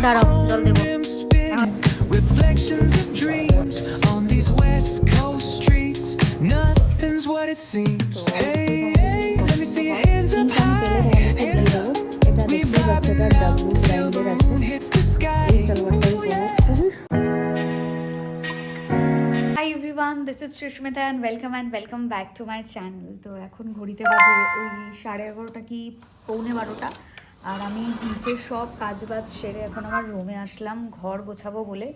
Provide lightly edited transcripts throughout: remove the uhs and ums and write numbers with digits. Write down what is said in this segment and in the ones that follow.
দাঁড়াও জল দেবো। Reflections of dreams on these west coast streets. Nothing's what it seems. Hey, hey, let me see your hands up high. Hands up. We vibing now till the moon hits the sky. Ooh, yeah. Hi everyone, this is Sushmita and welcome back to my channel. তো এখন ঘড়িতে বাজে ওই 11:30 কি 11:15, আর আমি নিচের সব কাজবাজ সেরে এখন আমার রুমে আসলাম ঘর গোছাবো বলে।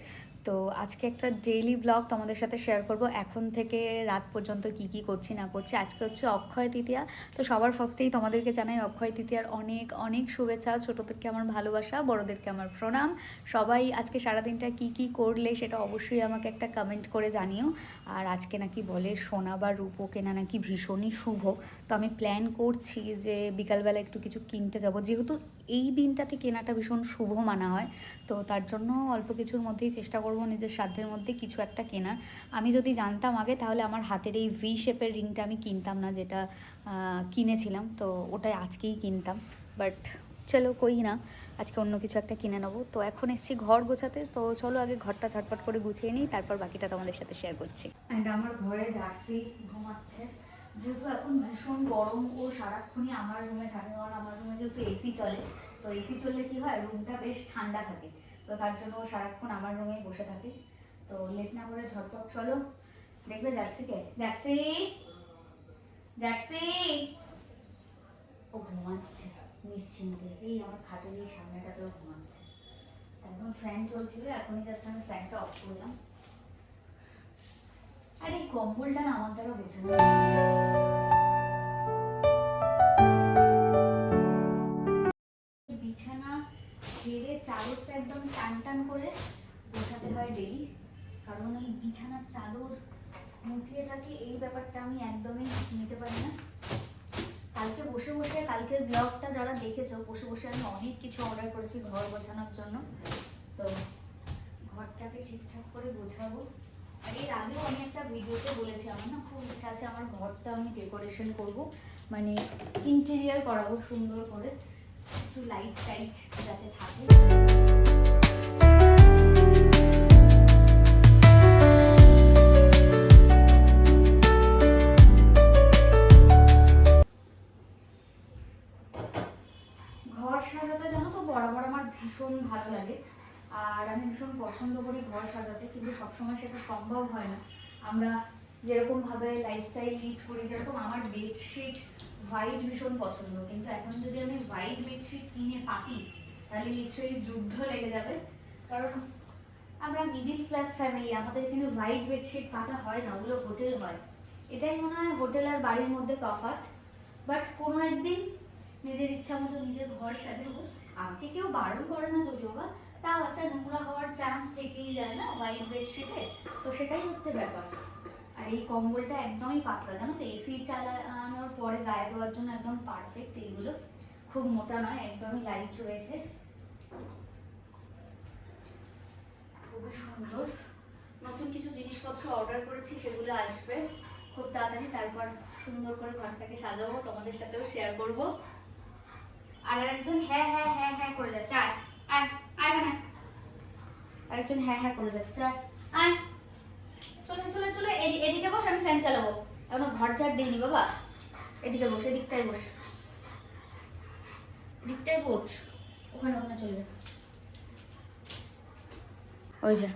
তো আজকে একটা ডেইলি ব্লগ তোমাদের সাথে শেয়ার করব, এখন থেকে রাত পর্যন্ত কি কি করছি না করছি। আজকে হচ্ছে অক্ষয় তৃতীয়া। তো সবার ফার্স্টেই তোমাদেরকে জানাই অক্ষয় তৃতীয়ার অনেক অনেক শুভেচ্ছা। ছোটোদেরকে আমার ভালোবাসা, বড়োদেরকে আমার প্রণাম। সবাই আজকে সারাদিনটা কি কি করলে সেটা অবশ্যই আমাকে একটা কমেন্ট করে জানিও। আর আজকে নাকি বলে সোনা বা রূপো কেনা নাকি ভীষণই শুভ। তো আমি প্ল্যান করছি যে বিকালবেলা একটু কিছু কিনতে যাব, যেহেতু এই দিনটাতে কেনাটা ভীষণ শুভ মানা হয়। তো তার জন্য অল্প কিছুর মধ্যেই চেষ্টা করব নিজের সাধ্যের মধ্যে কিছু একটা কেনার। আমি যদি জানতাম আগে তাহলে আমার হাতের এই ভি শেপের রিংটা আমি কিনতাম না, যেটা কিনেছিলাম। তো ওটাই আজকেই কিনতাম, বাট চলো কই না, আজকে অন্য কিছু একটা কিনে নেবো। তো এখন এসেছি ঘর গোছাতে। তো চলো আগে ঘরটা ঝটপট করে গুছিয়ে নিই, তারপর বাকিটা তোমাদের সাথে শেয়ার করছি। অ্যান্ড আমার ঘরে জার্সি ঘুমাচ্ছে, যেহেতু এখন ভীষণ গরম ও সারাক্ষণই আমার রুমে থাকে, কারণ আমার রুমে যেহেতু এসি চলে। তো এসি চললে কি হয়, রুমটা বেশ ঠান্ডা থাকে। তো তার জন্য ও সারাক্ষণ আমার রুমেই বসে থাকে। তো লেট না করে ঝটপট চলো দেখবে জার্সিকে। জার্সি, জার্সি, ও ঘুমাচ্ছে নিশ্চিন্তে, এই আমার খাটের এই সামনেটাতেও ঘুমাচ্ছে। এখন ফ্যান চলছিল, এখনই জাস্ট আমি ফ্যানটা অফ করলাম। আর এই কম্বলটা না আমার দ্বারা বোঝানো বিছানা ছেড়ে চাদরটা একদম টান টান করে গোছাতে হয় ডেলি, কারণ এই বিছানার চাদর মুঠিয়ে থাকে, এই ব্যাপারটা আমি একদমই নিতে পারি না। কালকে বসে বসে, কালকের ব্লগটা যারা দেখেছো, বসে বসে আমি অনেক কিছু অর্ডার করেছি ঘর গোছানোর জন্য। তো ঘরটাকে ঠিকঠাক করে গোছাবো। আর এর আগেও আমি একটা ভিডিওতে বলেছি আমার না খুব ইচ্ছা আছে আমার ঘরটা আমি ডেকোরেশন করব, মানে ইন্টেরিয়ার করাবো সুন্দর করে, একটু লাইট টাইট যাতে থাকে। ঘর সাজাতে জানো তো বরাবর আমার ভীষণ ভালো লাগে, আর আমি ভীষণ পছন্দ করি ঘর সাজাতে, কিন্তু সবসময় সেটা সম্ভব হয় না। আমরা যেরকমভাবে লাইফস্টাইল লিড করি, যেরকম আমার বেডশিট হোয়াইট ভীষণ পছন্দ, কিন্তু এখন যদি আমি হোয়াইট বেডশিট কিনে পাতি তাহলে লিটারালি যুদ্ধ লেগে যাবে, কারণ আমরা মিডিল ক্লাস ফ্যামিলি, আমাদের এখানে হোয়াইট বেডশিট পাতা হয় না, ওগুলো হোটেল হয়। এটাই মনে হয় হোটেল আর বাড়ির মধ্যে তফাৎ। বাট কোনো একদিন নিজের ইচ্ছা মতো নিজের ঘর সাজাবো। আমাকে কেউ বারণ করে না যদিও বা, তাও একটা নোংরা হওয়ার চান্স থেকেই যায় না হোয়াইট বেডশিটে। তো সেটাই হচ্ছে ব্যাপার। আর এই কম্বলটা একদমই পাতলা, জানো তো, এসি চালানোর পরে গায়ে দেওয়ার জন্য একদম পারফেক্ট। এইগুলো খুব মোটা নয়, একদমই লাইট রয়েছে, খুবই সুন্দর। নতুন কিছু জিনিসপত্র অর্ডার করেছি, সেগুলো আসবে খুব তাড়াতাড়ি, তারপর সুন্দর করে ঘরটাকে সাজাবো, তোমাদের সাথেও শেয়ার করব। আর একজন হ্যাঁ হ্যাঁ হ্যাঁ হ্যাঁ করে যাচ্ছে, আয় আয় আয় না, আরেকজন হ্যাঁ হ্যাঁ করে যাচ্ছে, আয় চলে চলে চলে, এদিকে বস, আমি ফ্যান চালাবো। এখন ঘর ঝাড় দিইনি বাবা, এদিকে বস, এদিকটাই বস, এদিকটাই বস, ওখানে ওখানে চলে যা, ওই যা।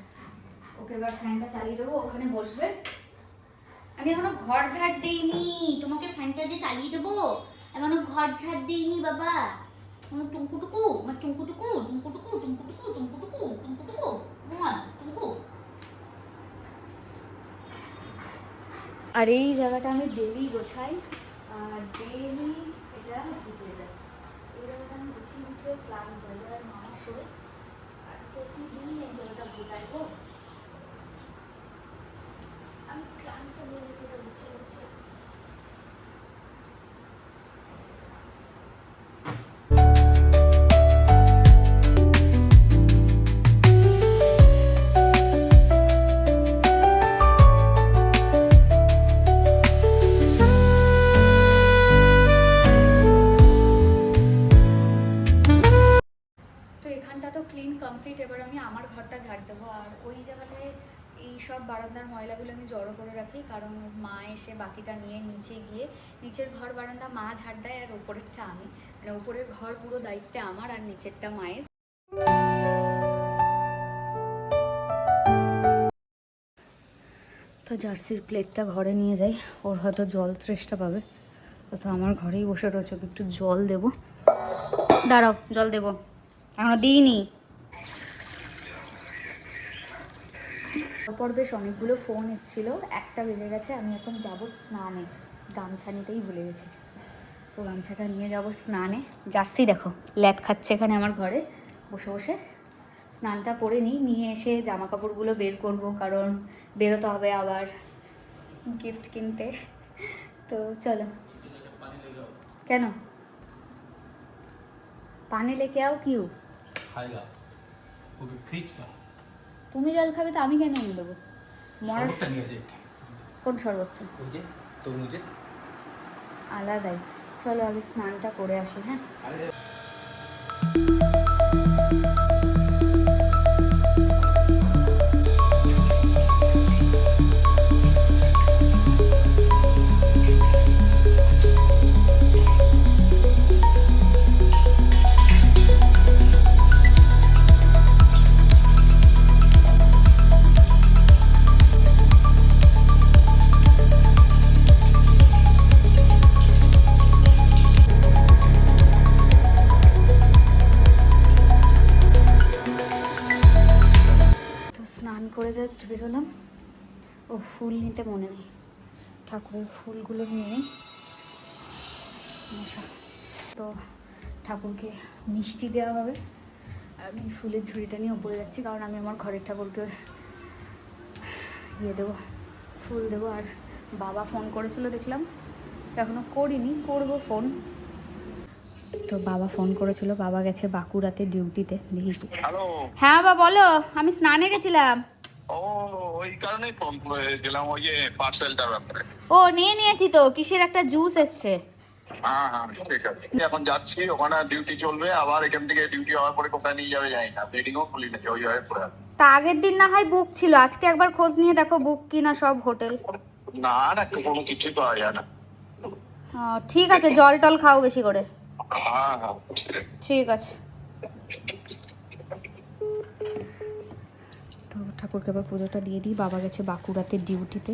ওকে এবার ফ্যানটা চালিয়ে দেবো, ওখানে বসবে। আমি এখনো ঘর ঝাড় দিইনি, তোমাকে ফ্যানটা যে চালিয়ে দেবো, এখনো ঘর ঝাড় দিইনি বাবা। টুমকুটুকু, আমার টুমকুটুকু টুমকুটুকু টুমকুটুকু টুমকুটুকু টুমকুটুকু টুমকু। আর এই জায়গাটা আমি ডেলি গোছাই, আর ডেলি এটা ধুতে যায়। এই জায়গাটা আমি গুছিয়ে নিচ্ছে ক্লান্ত হয়ে যায়, মামা শোয়, আর প্রতিদিন এই জায়গাটা গোটাইবো। আমি ক্লান্ত হয়ে গেছি এটা গুছিয়ে গুছিয়ে। সব বারান্দার ময়লাগুলো আমি জড়ো করে রাখি, কারণ মা এসে বাকিটা নিয়ে নিচে গিয়ে, নিচের ঘর বারান্দা মা ঝাড় দেয় আর ওপরেরটা আমি, মানে ওপরের ঘর পুরো দায়িত্বে আমার আর নিচেরটা মায়ের। তো জার্সির প্লেটটা ঘরে নিয়ে যাই, ওর হয়তো জল তৃষ্ণা পাবে, তো আমার ঘরেই বসে রয়েছে, একটু জল দেবো। দাঁড়াও, জল দেবো, এখনো দিইনি। তারপর বেশ অনেকগুলো ফোন এসেছিলো, 1টা বেজে গেছে, আমি এখন যাব স্নানে, গামছা নিতেই ভুলে গেছি। তো গামছাটা নিয়ে যাব স্নানে। জার্সি দেখো ল্যাদ খাচ্ছে এখানে আমার ঘরে বসে বসে। স্নানটা করে নিয়ে এসে জামা কাপড়গুলো বের করব, কারণ বেরোতে হবে আবার গিফট কিনতে। তো চলো। কেন পানি লেকে আও? কিউ खाएगा वो भी फ्रिज का তুমি জল খাবে তো আমি কেন এনে দেবো? মরার শরবতটা নিয়ে যে কোন শরবতটা? ওই যে তরমুজের আলাদাই। চলো আগে স্নানটা করে আসি। হ্যাঁ, আরে তো স্নান করে জাস্ট বেরোলাম। ও ফুল নিতে মনে নেই, ঠাকুরের ফুলগুলো নিয়ে নিই। আচ্ছা, তো ঠাকুরকে মিষ্টি দেওয়া হবে, আমি ফুলের ঝুড়িটা নিয়ে উপরে যাচ্ছি, কারণ আমি আমার ঘরের ঠাকুরকে ইয়ে দেবো, ফুল দেবো। আর বাবা ফোন করেছিল দেখলাম, এখনও করিনি, করবো ফোন। তো বাবা ফোন করেছিল, বাবা গেছে বাঁকুড়াতে ডিউটিতে। দেখি। হ্যালো। হ্যাঁ বাবা বলো, আমি স্নানে গেছিলাম। ও ওই কারণেই ফোন করেছিলাম, ওই যে পার্সেলটার ব্যাপারে। ও নিয়েছি তো, কিসের একটা জুস এসছে। হ্যাঁ হ্যাঁ ঠিক আছে, এখন যাচ্ছি, ওখানে ডিউটি চলবে, আবার এখান থেকে ডিউটি হওয়ার পরে কোথায় নিয়ে যাবে জানি না, বেডিংও খুলি না, ওইভাবে পড়ে আছে। তা আগের দিন না হয় বুক ছিল, আজকে একবার খোঁজ নিয়ে দেখো বুক কিনা সব হোটেল। না না, কোনো কিছুই পাওয়া যায় না। ঠিক আছে, জল টল খাও বেশি করে। হ্যাঁ হ্যাঁ ঠিক আছে। ঠিক আছে। তো ঠাকুরকে এবার পুজোটা দিয়ে দিই। বাবা গেছে বাঁকুড়াতে ডিউটিতে,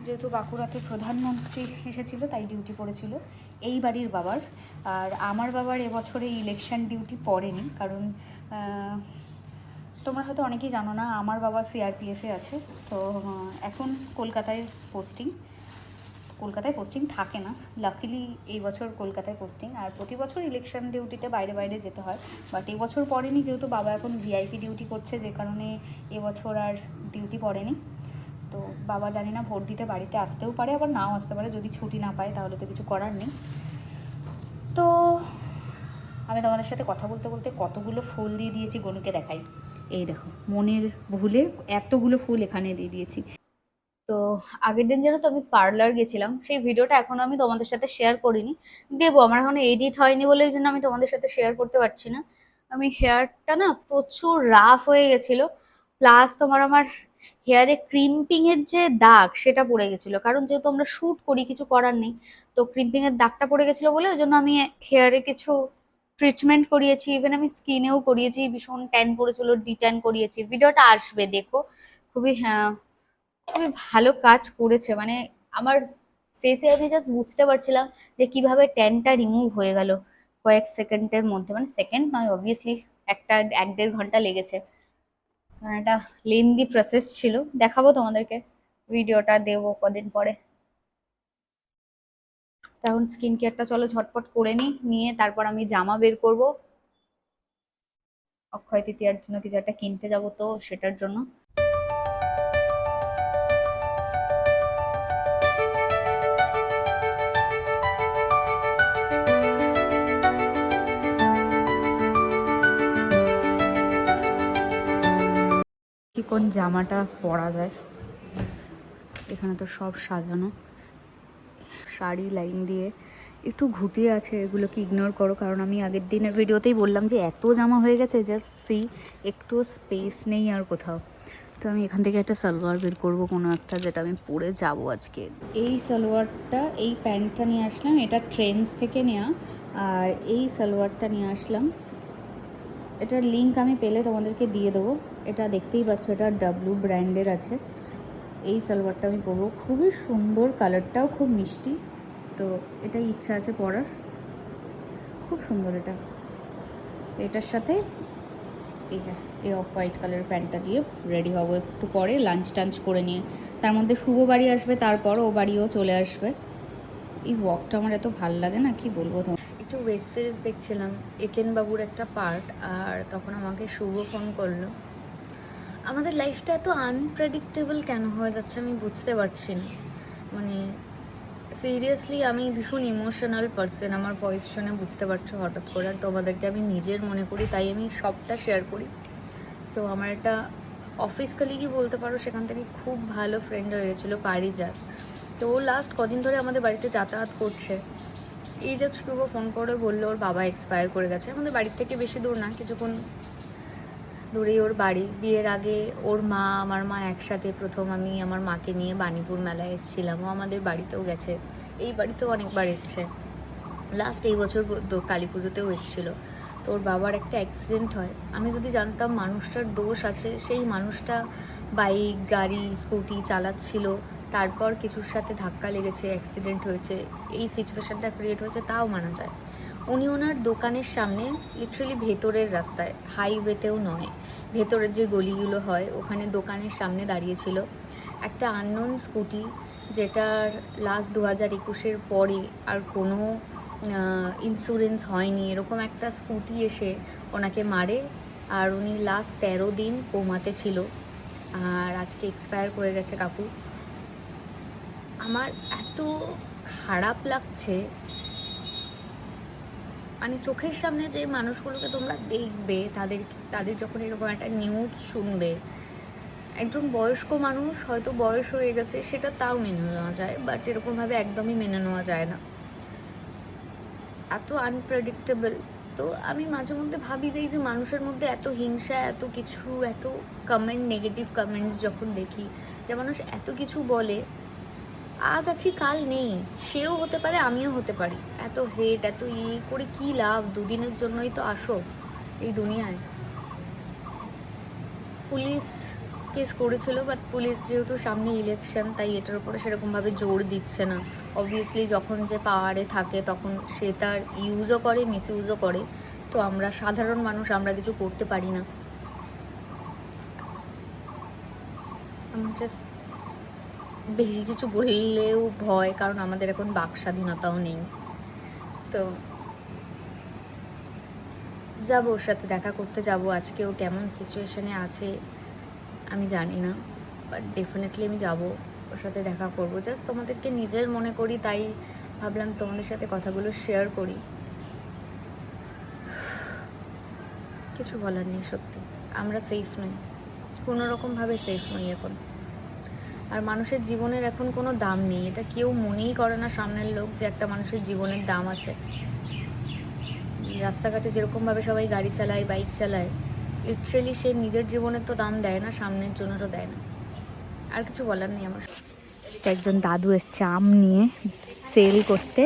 যেহেতু বাঁকুড়াতে প্রধানমন্ত্রী এসেছিল তাই ডিউটি পড়েছিল এই বাড়ির বাবার। আর আমার বাবার এবছরে ইলেকশন ডিউটি পড়েনি, কারণ তোমরা হয়তো অনেকেই জানো না, আমার বাবা সিআরপিএফে আছে। তো এখন কলকাতায় পোস্টিং থাকে না, লাকিলি এই বছর কলকাতায় পোস্টিং। আর প্রতি বছর ইলেকশন ডিউটিতে বাইরে বাইরে যেতে হয়, বাট এবছর পড়েনি, যেহেতু বাবা এখন ভিআইপি ডিউটি করছে, যে কারণে এবছর আর ডিউটি পড়েনি। তো বাবা জানি না ভোট দিতে বাড়িতে আসতেও পারে, আবার নাও আসতে পারে, যদি ছুটি না পায় তাহলে তো কিছু করার নেই। তো আমি তোমাদের সাথে কথা বলতে বলতে কতগুলো ফুল দিয়ে দিয়েছি গনুকে দেখাই। এই দেখো, মনের ভুলে এতগুলো ফুল এখানে দিয়ে দিয়েছি। তো আগের দিন যেন তো আমি পার্লার গেছিলাম, সেই ভিডিওটা এখনো আমি তোমাদের সাথে শেয়ার করিনি, দেবো, আমার এখনো এডিট হয়নি বলে এই জন্য আমি তোমাদের সাথে শেয়ার করতে পারছি না। আমি হেয়ারটা না প্রচুর রাফ হয়ে গেছিলো, প্লাস আমার হেয়ারে ক্রিম্পিং এর যে দাগ সেটা পড়ে গেছিল, কারণ যেহেতু আমরা শ্যুট করি, কিছু করার নেই। তো ক্রিম্পিং এর দাগটা পড়ে গেছিল বলে ওই জন্য আমি হেয়ারে কিছু ট্রিটমেন্ট করিয়েছি, ইভেন আমি স্কিনেও করিয়েছি, ভীষণ ট্যান পড়েছিল, ডিট্যান করিয়েছি। ভিডিওটা আসবে, দেখো, খুবই খুবই ভালো কাজ করেছে। মানে আমার ফেসে আমি জাস্ট বুঝতে পারছিলাম যে কিভাবে ট্যানটা রিমুভ হয়ে গেল কয়েক সেকেন্ডের মধ্যে, মানে সেকেন্ড নয় অবভিয়াসলি, 1-1.5 ঘন্টা লেগেছে, কারণ একটা লেন্দি প্রসেস ছিল। দেখাবো তোমাদেরকে, ভিডিওটা দেবো কদিন পরে। তখন স্কিন কেয়ারটা চলো ঝটপট করে নিয়ে তারপর আমি জামা বের করব, অক্ষয় তৃতীয়ার জন্য কিছু একটা কিনতে যাব, তো সেটার জন্য। কি কোন জামাটা পরা যায়, এখানে তো সব সাজানো, শাড়ি লাইন দিয়ে একটু ঘুটিয়ে আছে, এগুলোকে ইগনোর করো, কারণ আমি আগের দিনের ভিডিওতেই বললাম যে এত জামা হয়ে গেছে, জাস্ট সি, একটু স্পেস নেই আর কোথাও। তো আমি এখান থেকে একটা সালোয়ার বের করবো কোনো একটা, যেটা আমি পরে যাব আজকে। এই সালোয়ারটা, এই প্যান্টটা নিয়ে আসলাম, এটা ট্রেন্ডস থেকে নেওয়া। আর এই সালোয়ারটা নিয়ে আসলাম, এটার লিঙ্ক আমি পেলে তোমাদেরকে দিয়ে দেবো। এটা দেখতেই পাচ্ছ, এটা ডাব্লু ব্র্যান্ডের আছে। এই সালোয়ারটা আমি পরবো, খুবই সুন্দর, কালারটাও খুব মিষ্টি। তো এটাই ইচ্ছা আছে পরার, খুব সুন্দর এটা। এটার সাথে এই যে এই অফ হোয়াইট কালার প্যান্টটা দিয়ে রেডি হবো একটু পরে, লাঞ্চ টাঞ্চ করে নিয়ে। তার মধ্যে শুভ বাড়ি আসবে, তারপর ও বাড়িও চলে আসবে। এই ওয়াকটা আমার এত ভাল লাগে না, কি বলবো তোমার। একটু ওয়েব সিরিজ দেখছিলাম, একেন বাবুর একটা পার্ট, আর তখন আমাকে শুভ ফোন করলো। আমাদের লাইফটা এত আনপ্রেডিক্টেবল কেন হয়ে যাচ্ছে আমি বুঝতে পারছি না। মানে সিরিয়াসলি আমি ভীষণ ইমোশনাল পার্সন, আমার ভয়েস শুনে বুঝতে পারছো হঠাৎ করে। আর তোমাদেরকে আমি নিজের মনে করি, তাই আমি সবটা শেয়ার করি। সো আমার একটা অফিস কলিগই বলতে পারো, সেখান থেকে খুব ভালো ফ্রেন্ড হয়ে গেছিলো, পারিজাত। তো ও লাস্ট কদিন ধরে আমাদের বাড়িতে যাতায়াত করছে। এই জাস্ট শুভ ফোন করে বললো ওর বাবা এক্সপায়ার করে গেছে। আমাদের বাড়ির থেকে বেশি দূর না, কিছুক্ষণ দূরেই ওর বাড়ি। বিয়ের আগে ওর মা, আমার মা একসাথে প্রথম আমি আমার মাকে নিয়ে বাণীপুর মেলায় এসেছিলাম। ও আমাদের বাড়িতেও গেছে, এই বাড়িতেও অনেকবার এসছে। লাস্ট এই বছর কালী পুজোতেও এসেছিলো। তো ওর বাবার একটা অ্যাক্সিডেন্ট হয়। আমি যদি জানতাম মানুষটার দোষ আছে, সেই মানুষটা বাইক, গাড়ি, স্কুটি চালাচ্ছিল, তারপর কিছুর সাথে ধাক্কা লেগেছে, অ্যাক্সিডেন্ট হয়েছে, এই সিচুয়েশানটা ক্রিয়েট হয়েছে, তাও মানা যায়। উনি ওনার দোকানের সামনে, লিটারালি ভেতরের রাস্তায়, হাইওয়েতেও নয়, ভেতরের যে গলিগুলো হয় ওখানে দোকানের সামনে দাঁড়িয়েছিল একটা আননোন স্কুটি, যেটার লাস্ট 2021-এর পরে আর কোনো ইন্স্যুরেন্স হয়নি। এরকম একটা স্কুটি এসে ওনাকে মারে, আর উনি লাস্ট 13 দিন কোমাতে ছিল, আর আজকে এক্সপায়ার করে গেছে কাকু। আমার এত খারাপ লাগছে, মানে চোখের সামনে যে মানুষগুলোকে তোমরা দেখবে, তাদের যখন এরকম একটা নিউজ শুনবে, একজন বয়স্ক মানুষ হয়তো বয়স হয়ে গেছে, সেটা তাও মেনে নেওয়া যায়, বাট এরকমভাবে একদমই মেনে নেওয়া যায় না। এত আনপ্রেডিক্টেবল। তো আমি মাঝে মধ্যে ভাবি যে এই যে মানুষের মধ্যে এত হিংসা, এত কিছু, এত কমেন্ট, নেগেটিভ কমেন্টস যখন দেখি, যে মানুষ এত কিছু বলে, আজ আছি কাল নেই, সেও হতে পারে আমিও হতে পারি। এত হেট, এত করে কি লাভ? দুদিনের জন্যই তো আসো এই দুনিয়ায়। পুলিশ কেস করেছিল, বাট পুলিশ যেহেতু সামনে ইলেকশন, তাই এটার উপরে সেরকমভাবে জোর দিচ্ছে না। অবভিয়াসলি যখন যে পাওয়ারে থাকে তখন সে তার ইউজও করে, মিস ইউজও করে। তো আমরা সাধারণ মানুষ, আমরা কিছু করতে পারি না। জাস্ট বেশি কিছু বললেও ভয়, কারণ আমাদের এখন বাক স্বাধীনতাও নেই। তো যাবো, ওর সাথে দেখা করতে যাব আজকে। ও কেমন সিচুয়েশনে আছে আমি জানি না, বাট ডেফিনেটলি আমি যাব, ওর সাথে দেখা করব। জাস্ট তোমাদেরকে নিজের মনে করি, তাই ভাবলাম তোমাদের সাথে কথাগুলো শেয়ার করি। কিছু বলার নেই, সত্যি আমরা সেফ নই, কোনো রকমভাবে সেফ নই এখন। আর মানুষের জীবনের এখন কোনো দাম নেই, এটা কেউ মনেই করে না সামনের লোক, যে একটা মানুষের জীবনের দাম আছে। রাস্তাঘাটে যেরকমভাবে সবাই গাড়ি চালায়, বাইক চালায়, লিটারেলি সে নিজের জীবনের তো দাম দেয় না, সামনের জনেরও দেয় না। আর কিছু বলার নেই আমার। একজন দাদু এসছে আম নিয়ে সেল করতে।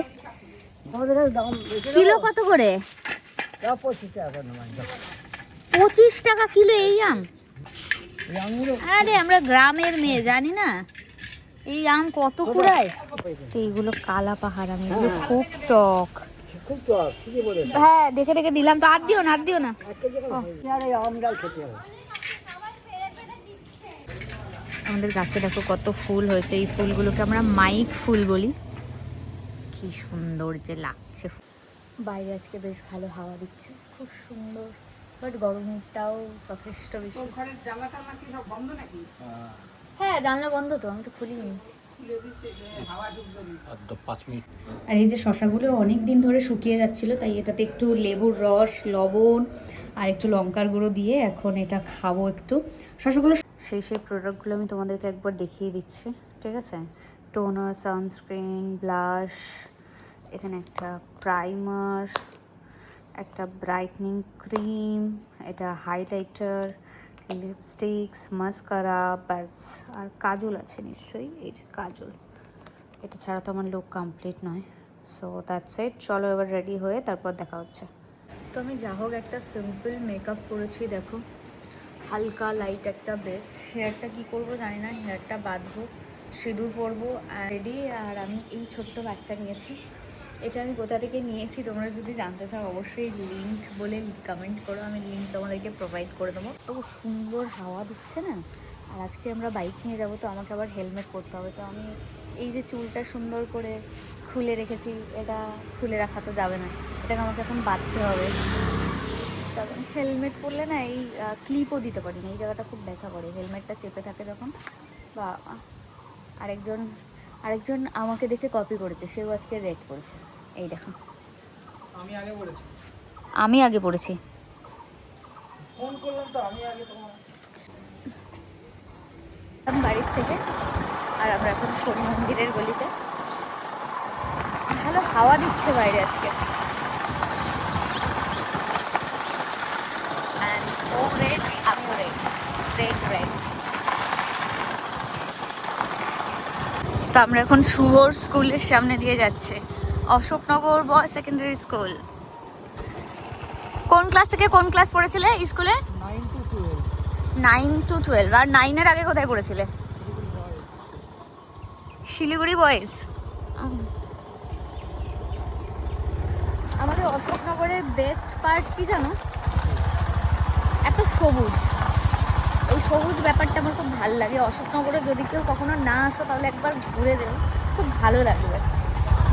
কিলো কত করে? 25 টাকা কিলো এই আম? আরে আমরা গ্রামের মেয়ে, জানি না এই আম কত কুড়ায়। এইগুলো কালা পাহাড় আম, এগুলো খুব টক। হ্যাঁ দেখে দেখে দিলাম তো, আর দিও না, আর দিও না। আমাদের গাছে দেখো কত ফুল হয়েছে, এই ফুলগুলোকে আমরা মাইক ফুল বলি। কি সুন্দর যে লাগছে। বাইরে আজকে বেশ ভালো হাওয়া দিচ্ছে, খুব সুন্দর, বাট গরমটাও যথেষ্ট বেশি। হ্যাঁ জানলা বন্ধ তো, আমি তো খুলিনি। আর এই যে শশাগুলো অনেক দিন ধরে শুকিয়ে যাচ্ছিল, তাই এটাতে একটু লেবুর রস, লবণ আর একটু লঙ্কার গুঁড়ো দিয়ে এখন এটা খাবো একটু। শশাগুলো সেই প্রোডাক্টগুলো আমি তোমাদেরকে একবার দেখিয়ে দিচ্ছি, ঠিক আছে? টোনার, সানস্ক্রিন, ব্লাশ, এখানে একটা প্রাইমার, একটা ব্রাইটনিং ক্রিম, এটা হাইলাইটার, লিপস্টিক্স, মাস্কারা, ব্যাস। আর কাজল আছে নিশ্চয়ই, এই যে কাজল। এটা ছাড়া তো আমার লুক কমপ্লিট নয়। So that's it. চলো এবার রেডি হয়ে তারপর দেখা হচ্ছে। তো আমি যা হোক একটা সিম্পল মেকআপ করেছি, দেখো হালকা লাইট একটা বেস। হেয়ারটা কি করব জানি না, হেয়ারটা বাঁধবো, সিঁদুর পরবো আর রেডি। আর আমি এই ছোট্ট ব্যাগটা নিয়েছি। এটা আমি কোথা থেকে নিয়েছি তোমরা যদি জানতে চাও অবশ্যই লিঙ্ক বলে কমেন্ট করো, আমি লিঙ্ক তোমাদেরকে প্রোভাইড করে দেবো। তো সুন্দর হাওয়া দিচ্ছে না, আর আজকে আমরা বাইক নিয়ে যাব, তো আমাকে আবার হেলমেট পরতে হবে। তো আমি এই যে চুলটা সুন্দর করে খুলে রেখেছি, এটা খুলে রাখা তো যাবে না, এটাকে আমাকে এখন বাঁধতে হবে। তখন হেলমেট পরলে না এই ক্লিপও দিতে পারি না, এই জায়গাটা খুব ব্যথা করে, হেলমেটটা চেপে থাকে যখন। বা আরেকজন আমাকে দেখে কপি করেছে, সেও আজকে রেড করেছে। এই দেখো আমি আগে পড়েছি। আমি আগে পড়েছি, ফোন করলাম তো আমি আগে তোমার। বাড়ির থেকে। আর আমরা এখন শনি মন্দিরের গলিতে। ভালো হাওয়া দিচ্ছে বাইরে আজকে। And ও রেড, আমিও রেড, রেড রেড। তো আমরা এখন শুভর স্কুলের সামনে দিয়ে যাচ্ছে, অশোকনগর বয় সেকেন্ডারি স্কুল। কোন ক্লাস থেকে কোন ক্লাস পড়েছিলে স্কুলে? 9 to 12। 9 to 12। আর 9-এর আগে কোথায় পড়েছিলে? শিলিগুড়ি বয়েজ। আমাদের অশোকনগরের বেস্ট পার্ট কি জানো? এত সবুজ, এই সবুজ ব্যাপারটা আমার খুব ভালো লাগে। অশোকনগরে যদি কেউ কখনো না আসো তাহলে একবার ঘুরে যাও, খুব ভালো লাগবে।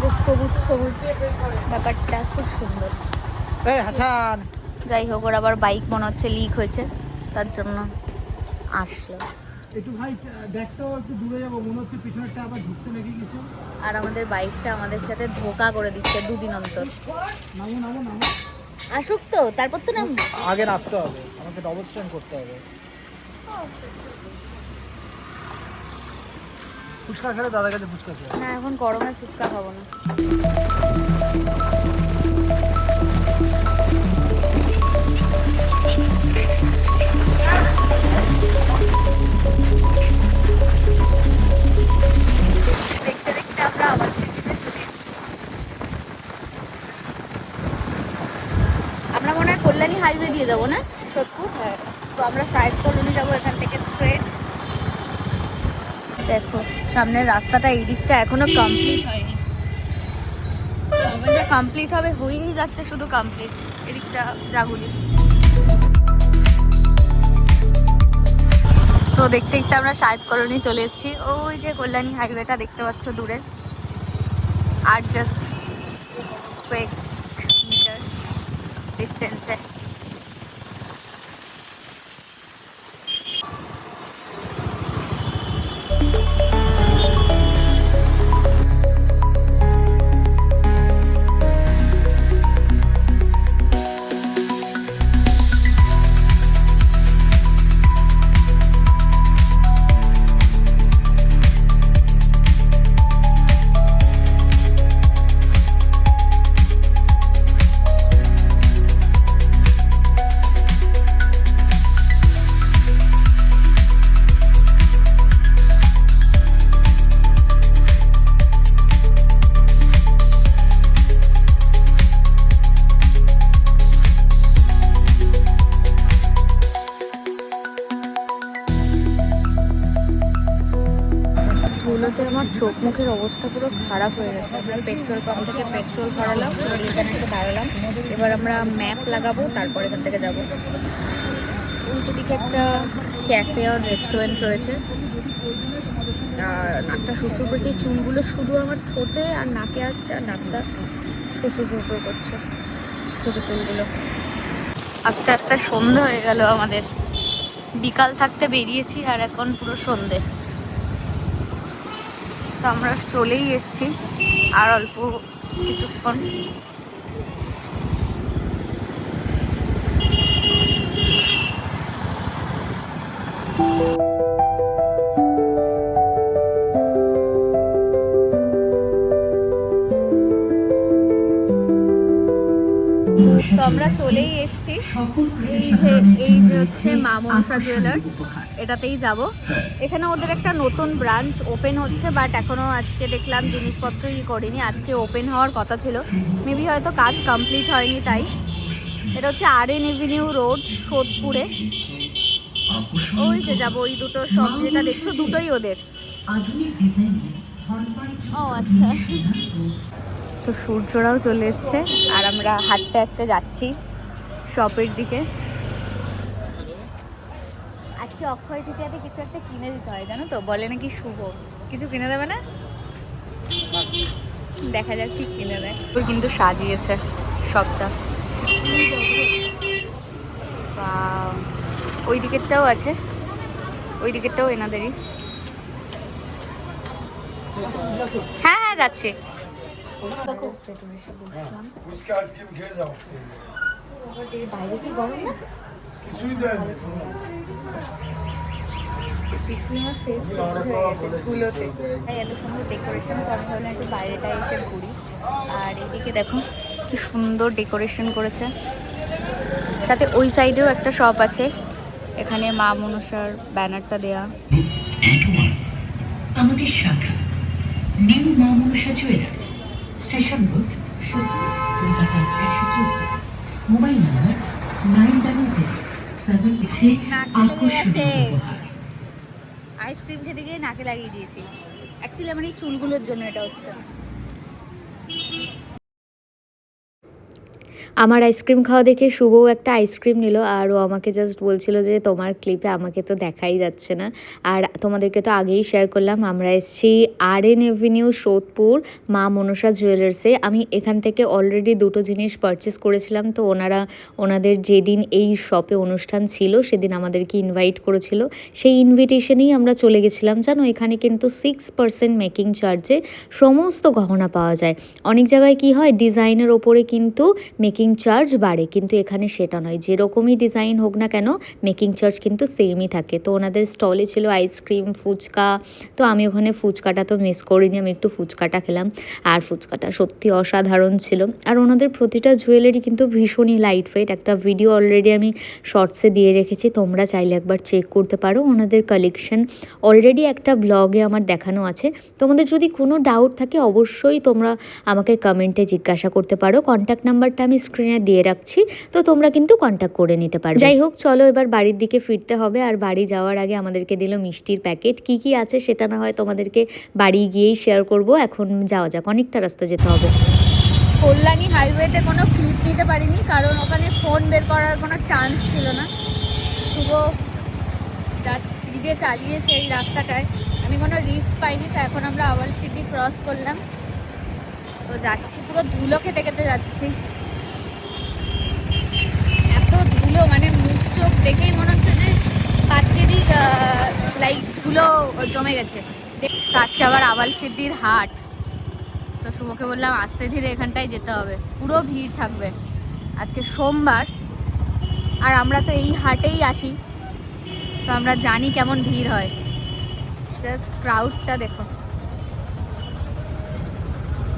বেশ সবুজ সবুজ ব্যাপারটা খুব সুন্দর। এই হাসান, যাই হোক, ওর আবার বাইক মনে হচ্ছে লিক হয়েছে, তার জন্য আসলো। একটু ভাই দেখতো, একটু দূরে যাবো, মনে হচ্ছে পিছনেরটা আবার ঢুকছে নাকি কিছু। আর আমাদের বাইকটা আমাদের সাথে ধোকা করে দিচ্ছে দুদিন অন্তর। নামো নামো নামো, আসুক তো, তারপর তো নাম। আগে নামতে হবে, আমাকে ডবল স্ট্যান্ড করতে হবে। ফুচকা খেলে দাদার কাছে ফুচকা খেলে। না, এখন গরমে ফুচকা খাবো না। দেখতে দেখতে আমরা আবার সিটিতে চলে এসেছি। আমরা মনে হয় কল্যাণী হাইওয়ে দিয়ে যাবো না, সোদপুর? হ্যাঁ। তো আমরা সাহেব কলোনি যাবো এখান থেকে স্ট্রেট। দেখো সামনের রাস্তাটা, এই দিকটা এখনো কমপ্লিট হয়নি, তবে যে কমপ্লিট হবে হয়েই যাচ্ছে, শুধু কমপ্লিট এদিকটা জাগুলি। তো দেখতে দেখতে আমরা সাহেব কলোনি চলে এসেছি। ওই যে কল্যাণী হাইওয়েটা দেখতে পাচ্ছ দূরে, আর জাস্ট কয়েক মিটার ডিস্টেন্সে। ধুলোতে আমার চোখ মুখের অবস্থা পুরো খারাপ হয়ে গেছে। আমরা পেট্রোল পাম্প থেকে পেট্রোল ভরালাম, এখানে এসে দাঁড়ালাম। এবার আমরা ম্যাপ লাগাবো, তারপর এখান থেকে যাবো। উল্টো দিকে একটা ক্যাফে আর রেস্টুরেন্ট রয়েছে। আর নাকটা শ্বশুর করছে, চুলগুলো শুধু আমার ঠোঁটে আর নাকে আসছে, আর নাকটা শ্বশুর শ্বশুর করছে ছোটো চুলগুলো। আস্তে আস্তে সন্ধে হয়ে গেল আমাদের, বিকাল থাকতে বেরিয়েছি আর এখন পুরো সন্ধে। তো আমরা চলেই এসেছি, আর অল্প কিছুক্ষণ। তো আমরা চলেই এসেছি। এই যে হচ্ছে মা মনসা জুয়েলার্স, এটাতেই যাব। এখানে ওদের একটা নতুন ব্রাঞ্চ ওপেন হচ্ছে, বাট এখনো আজকে দেখলাম জিনিসপত্রই করিনি। আজকে ওপেন হওয়ার কথা ছিল, মেবি হয়তো কাজ কমপ্লিট হয়নি তাই। এটা হচ্ছে RN এভিনিউ রোড, সোদপুরে। ওই যে যাবো, ওই দুটো শপ যেটা দেখছো দুটোই ওদের। ও আচ্ছা। তো সূর্যরাও চলে এসছে আর আমরা হাঁটতে হাঁটতে যাচ্ছি শপের দিকে। আজকে অক্ষয় তৃতীয়াতে কিছু একটা কিনে দিতে হয় জানো তো, বলে নাকি শুভ। কিছু কিনে দেবে না? দেখা যাক কি কিনে দেয়। ওর কিন্তু সাজিয়েছে সবটা। ওই দিকেরটাও আছে, ওই দিকেরটাও এনাদেরই। হ্যাঁ হ্যাঁ যাচ্ছে। বাইরে কি গরম না? পিছনে আমার ফেস ধুলোতে, তাই এত সুন্দর ডেকোরেশন করা হলো, একটু বাইরেটা এসে ঘুরি। আর এদিকে দেখো কি সুন্দর ডেকোরেশন করেছে, সাথে ওই সাইডেও একটা শপ আছে। এখানে মা মনসার ব্যানারটা দেয়া। আমাদের শাখা নিউ মা Manasa jewellers, station road, Kolkata 114। Mobile number 900 আকর্ষণীয় উপহার। আইসক্রিম খেতে গিয়ে নাকে লাগিয়ে দিয়েছি। অ্যাকচুয়ালি আমার এই চুলগুলোর জন্য এটা হচ্ছে। আমার আইসক্রিম খাওয়া দেখে শুভও একটা আইসক্রিম নিল, আর ও আমাকে জাস্ট বলছিল যে তোমার ক্লিপে আমাকে তো দেখাই যাচ্ছে না। আর তোমাদেরকে তো আগেই শেয়ার করলাম, আমরা এসেছি RN এভিনিউ সোদপুর মা মনসা জুয়েলার্সে। আমি এখান থেকে অলরেডি দুটো জিনিস পারচেস করেছিলাম। তো ওনাদের যেদিন এই শপে অনুষ্ঠান ছিল সেদিন আমাদেরকে ইনভাইট করেছিল, সেই ইনভিটেশনেই আমরা চলে গেছিলাম। জানো এখানে কিন্তু 6% মেকিং চার্জে সমস্ত গহনা পাওয়া যায়। অনেক জায়গায় কি হয়, ডিজাইনের ওপরে কিন্তু মেকিং চার্জ বাড়ে, কিন্তু এখানে সেটা নয়। যেরকমই ডিজাইন হোক না কেন মেকিং চার্জ কিন্তু সেমই থাকে। তো ওনাদের স্টলে ছিল আইসক্রিম, ফুচকা। তো আমি ওখানে ফুচকাটা তো মিস করিনি, আমি একটু ফুচকাটা খেলাম। আর ফুচকাটা সত্যি অসাধারণ ছিল। আর ওনাদের প্রতিটা জুয়েলারি কিন্তু ভীষণই লাইট ওয়েট। একটা ভিডিও অলরেডি আমি শর্টসে দিয়ে রেখেছি, তোমরা চাইলে একবার চেক করতে পারো। ওনাদের কালেকশন অলরেডি একটা ব্লগে আমার দেখানো আছে। তোমাদের যদি কোনো ডাউট থাকে অবশ্যই তোমরা আমাকে কমেন্টে জিজ্ঞাসা করতে পারো। কন্ট্যাক্ট নাম্বারটা আমি স্ক্রিনে দিয়ে রাখছি, তো তোমরা কিন্তু কন্ট্যাক্ট করে নিতে পারো। যাই হোক, চলো এবার বাড়ির দিকে ফিরতে হবে। আর বাড়ি যাওয়ার আগে আমাদেরকে দিল মিষ্টির প্যাকেট। কি কি আছে সেটা না হয় তোমাদেরকে বাড়ি গিয়েই শেয়ার করব। এখন যাওয়া যাক, অনেকটা রাস্তা যেতে হবে। কল্যাণী হাইওয়েতে কোনো ক্লিপ নিতে পারিনি, কারণ ওখানে ফোন বের করার কোনো চান্স ছিল না। শুভ যা স্পিডে চালিয়েছে এই রাস্তাটায়, আমি কোনো রিস্ক পাইনি। তো এখন আমরা আওয়াল সিটি ক্রস করলাম, তো যাচ্ছি পুরো ধুলো খেতে খেতে যাচ্ছি। এত ধুলো, মানে মুখ চোখ দেখেই মনে হচ্ছে যে 5 কেজি লাইক ধুলো জমে গেছে। আজকে আবার আওয়াল সিদ্ধির হাট, তো শুভকে বললাম আস্তে ধীরে এখানটায় যেতে হবে, পুরো ভিড় থাকবে। আজকে সোমবার, আর আমরা তো এই হাটেই আসি, তো আমরা জানি কেমন ভিড় হয়। জাস্ট ক্রাউডটা দেখো।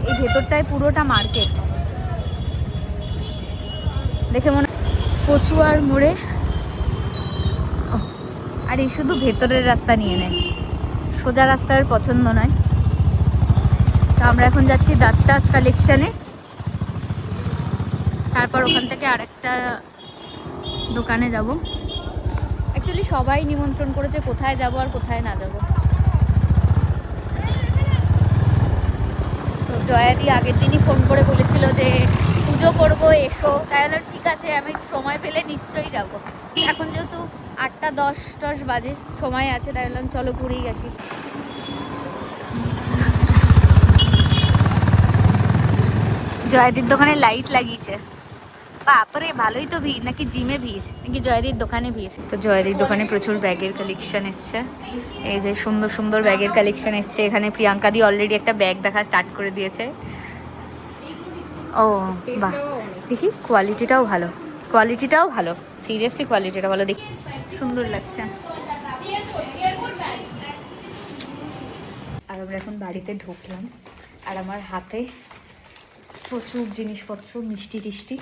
এই ভেতরটায় পুরোটা মার্কেট, দেখে মনে কচুয়ার মোড়ে। আর এই শুধু ভেতরের রাস্তা নিয়ে নেয়, সোজা রাস্তার পছন্দ নয়। তো আমরা এখন যাচ্ছি দত্তাস কালেকশনে, তারপর ওখান থেকে আরেকটা দোকানে যাব। অ্যাকচুয়ালি সবাই নিমন্ত্রণ করেছে, কোথায় যাব আর কোথায় না যাব। তো জয়াদি আগের দিনই ফোন করে বলেছিল যে পুজো করবো এসো, তাহলে ঠিক আছে আমি সময় পেলে নিশ্চয়ই যাব। এখন যেহেতু 8টা 10 বাজে, সময় আছে, তাই বললাম চলো ঘুরেই আসি। জয়াদির দোকানে লাইট লাগিয়েছে, বাপরে ভালোই তো ভিড়। নাকি জিমে ভিড়, নাকি জয়াদির দোকানে ভিড়। তো জয়াদির দোকানে প্রচুর ব্যাগের কালেকশন এসছে। এই যে সুন্দর সুন্দর ব্যাগের কালেকশন এসছে। এখানে প্রিয়াঙ্কা দি অলরেডি একটা ব্যাগ দেখা স্টার্ট করে দিয়েছে। ও বাহ, দেখি কোয়ালিটিটাও ভালো, কোয়ালিটিটাও ভালো, সিরিয়াসলি কোয়ালিটিটা ভালো, দেখি সুন্দর লাগছে। আর আমরা এখন বাড়িতে ঢুকলাম, আর আমার হাতে প্রচুর জিনিসপত্র, মিষ্টি টিষ্টি।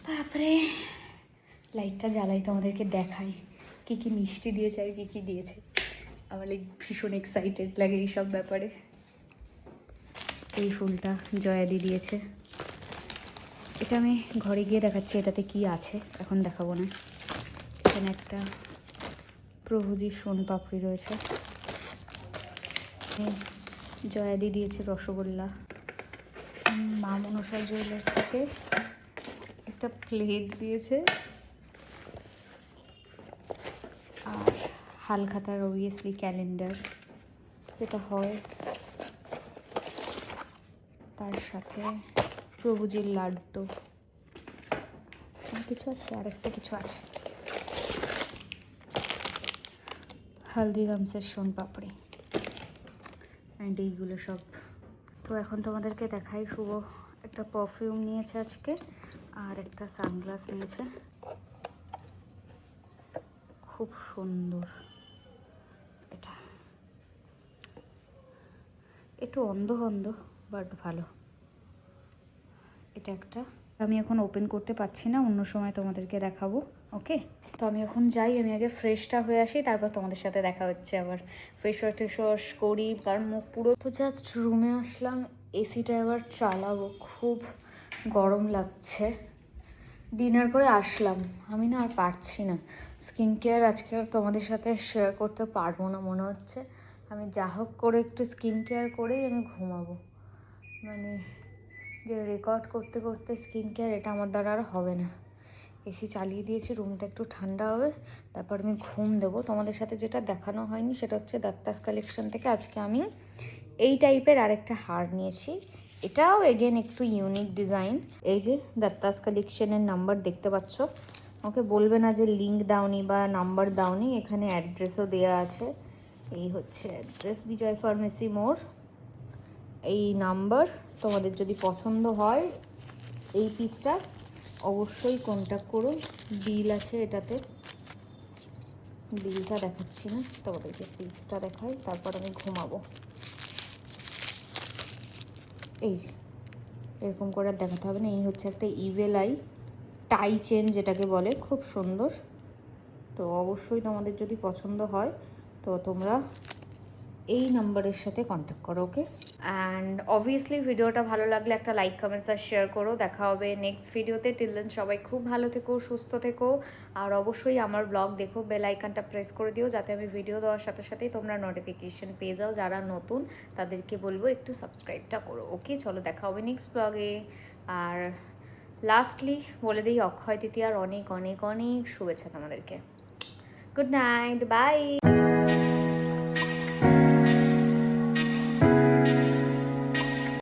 বাপরে, লাইটটা জ্বালাই তোমাদেরকে দেখাই কি কি মিষ্টি দিয়েছে আর কি কি দিয়েছে। আমার লাইক ভীষণ এক্সাইটেড লাগে এইসব ব্যাপারে। এই ফুলটা জয়াদি দিয়েছে, এটা আমি ঘরে গিয়ে দেখাচ্ছি এটাতে কি আছে, এখন দেখাবো না। এখানে একটা প্রভুজির সোন পাপড়ি রয়েছে। জয়াদি দিয়েছে রসগোল্লা। মা মনসা জুয়েলার্স থেকে একটা প্লেট দিয়েছে, আর হালখাতার অবভিয়াসলি ক্যালেন্ডার যেটা হয়, তার সাথে প্রভুজির লাড্ডু। আর কিছু আছে, আরেকটা কিছু আছে, হালদিরামসের সোন পাপড়ি অ্যান্ড এইগুলো সব। তো এখন তোমাদেরকে দেখাই, শুভ একটা পারফিউম নিয়েছে আজকে আর একটা সানগ্লাস নিয়েছে, খুব সুন্দর। এটা একটু অন্ধ অন্ধ বাট ভালো। এটা একটা, আমি এখন ওপেন করতে পারছি না, অন্য সময় তোমাদেরকে দেখাবো। ওকে, তো আমি এখন যাই, আমি আগে ফ্রেশটা হয়ে আসি, তারপর তোমাদের সাথে দেখা হচ্ছে আবার। ফেস ওয়াশ টেস ওয়াশ করি, কারণ মুখ পুরো। তো জাস্ট রুমে আসলাম, এসিটা এবার চালাবো, খুব গরম লাগছে। ডিনার করে আসলাম, আমি না আর পারছি না। স্কিন কেয়ার আজকে আর তোমাদের সাথে শেয়ার করতে পারবো না মনে হচ্ছে। আমি যা হোক করে একটু স্কিন কেয়ার করেই আমি ঘুমাবো। মানে যে রেকর্ড করতে করতে স্কিন কেয়ার, এটা আমার দ্বারা আর হবে না। এসি চালিয়ে দিয়েছি, রুমটা একটু ঠান্ডা হবে, তারপর আমি ঘুম দেবো। তোমাদের সাথে যেটা দেখানো হয়নি সেটা হচ্ছে দত্তাস কালেকশন থেকে আজকে আমি এই টাইপের আরেকটা হার নিয়েছি। এটাও এগেন একটু ইউনিক ডিজাইন। এই যে দত্তাস কালেকশনের নাম্বার দেখতে পাচ্ছ, আমাকে বলবে না যে লিঙ্ক দাওনি বা নাম্বার দাওনি, এখানে অ্যাড্রেসও দেওয়া আছে। এই হচ্ছে অ্যাড্রেস, বিজয় ফার্মেসি মোড়, এই নাম্বার। তোমাদের যদি পছন্দ হয় এই পিসটা, অবশ্যই কন্ট্যাক্ট করুন। বিল আছে এটাতে, বিলটা দেখাচ্ছি না, তোমাদেরকে পিসটা দেখাই, তারপর আমি ঘুমাবো। এই যে এরকম করে আর দেখাতে হবে না। এই হচ্ছে একটা ইভেল আই টাই চেন যেটাকে বলে, খুব সুন্দর। তো অবশ্যই তোমাদের যদি পছন্দ হয় তো তোমরা এই নাম্বারের সাথে কন্ট্যাক্ট করো। ওকে, অ্যান্ড অবভিয়াসলি ভিডিওটা ভালো লাগলে একটা লাইক কমেন্টস আর শেয়ার করো। দেখা হবে নেক্সট ভিডিওতে। টিল দেন সবাই খুব ভালো থেকো, সুস্থ থেকো, আর অবশ্যই আমার ব্লগ দেখো। বেল আইকনটা প্রেস করে দিও যাতে আমি ভিডিও দেওয়ার সাথে সাথেই তোমরা নোটিফিকেশন পেয়ে যাও। যারা নতুন তাদেরকে বলবো একটু সাবস্ক্রাইবটা করো। ওকে, চলো দেখা হবে নেক্সট ব্লগে। আর লাস্টলি বলে দিই, অক্ষয় তৃতীয়ার অনেক অনেক অনেক শুভেচ্ছা তোমাদেরকে। Good night, by.